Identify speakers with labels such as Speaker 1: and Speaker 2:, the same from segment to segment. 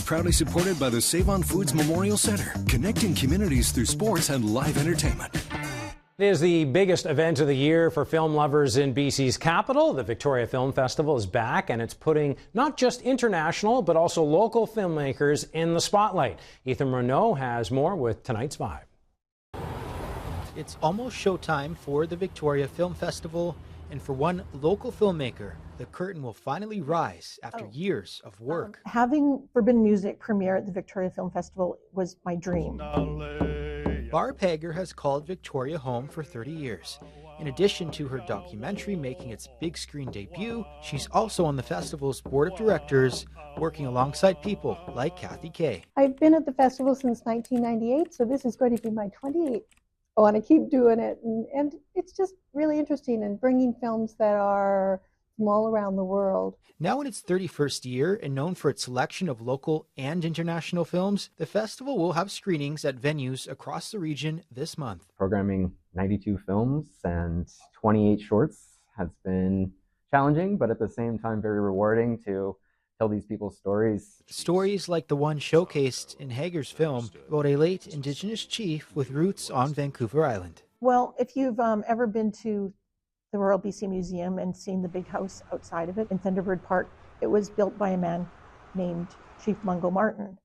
Speaker 1: proudly supported by the Save on Foods Memorial Center, connecting communities through sports and live entertainment.
Speaker 2: It is the biggest event of the year for film lovers in BC's capital. The Victoria Film Festival is back, and it's putting not just international but also local filmmakers in the spotlight. Ethan Morneau has more with tonight's Vibe.
Speaker 3: It's almost showtime for the Victoria Film Festival, and for one local filmmaker, the curtain will finally rise after years of work.
Speaker 4: Having Forbidden Music premiere at the Victoria Film Festival was my dream.
Speaker 3: Barb Hager has called Victoria home for 30 years. In addition to her documentary making its big screen debut, she's also on the festival's board of directors, working alongside people like Kathy Kay.
Speaker 4: I've been at the festival since 1998, so this is going to be my 28th. I want to keep doing it, and it's just really interesting and bringing films that are from all around the world.
Speaker 3: Now in its 31st year and known for its selection of local and international films, the festival will have screenings at venues across the region this month.
Speaker 5: Programming 92 films and 28 shorts has been challenging, but at the same time very rewarding to tell these people's stories.
Speaker 3: Stories like the one showcased in Hager's film about a late Indigenous chief with roots on Vancouver Island.
Speaker 4: Well, if you've ever been to the Royal BC Museum and seen the big house outside of it in Thunderbird Park, it was built by a man named Chief Mungo Martin.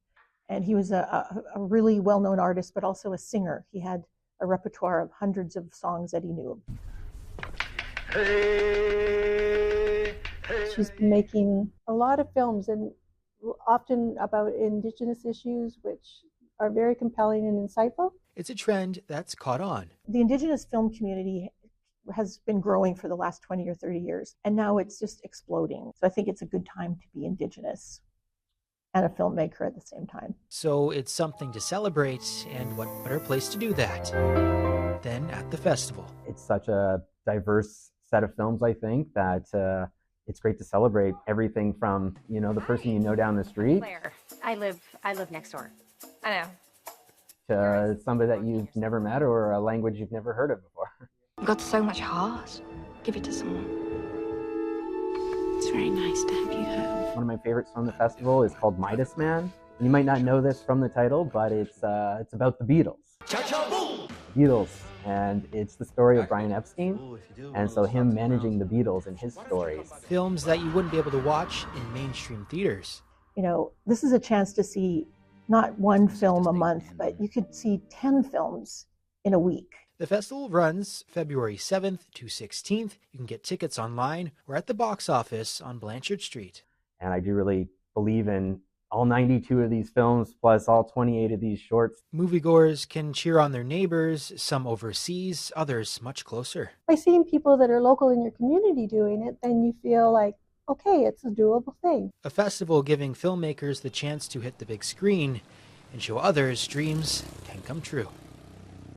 Speaker 4: And he was a really well-known artist, but also a singer. He had a repertoire of hundreds of songs that he knew. She's been making a lot of films, and often about Indigenous issues, which are very compelling and insightful.
Speaker 3: It's a trend that's caught on.
Speaker 4: The Indigenous film community has been growing for the last 20 or 30 years, and now it's just exploding. So I think it's a good time to be Indigenous and a filmmaker at the same time.
Speaker 3: So it's something to celebrate, and what better place to do that than at the festival.
Speaker 5: It's such a diverse set of films, I think, that it's great to celebrate everything from, you know, the person you know down the street.
Speaker 6: Claire. I live next door. I know.
Speaker 5: To somebody that you've never met or a language you've never heard of before.
Speaker 6: You've got so much heart. Give it to someone. It's very nice to have you home.
Speaker 5: One of my favorites from the festival is called Midas Man. You might not know this from the title, but it's about the Beatles. Beatles, and it's the story of Brian Epstein, and so him managing the Beatles and his stories.
Speaker 3: Films that you wouldn't be able to watch in mainstream theaters.
Speaker 4: You know, this is a chance to see not one film a month, but you could see 10 films in a week.
Speaker 3: The festival runs February 7th to 16th. You can get tickets online or at the box office on Blanchard Street.
Speaker 5: And I do really believe in all 92 of these films, plus all 28 of these shorts.
Speaker 3: Moviegoers can cheer on their neighbors, some overseas, others much closer.
Speaker 4: By seeing people that are local in your community doing it, then you feel like, okay, it's a doable thing.
Speaker 3: A festival giving filmmakers the chance to hit the big screen and show others dreams can come true.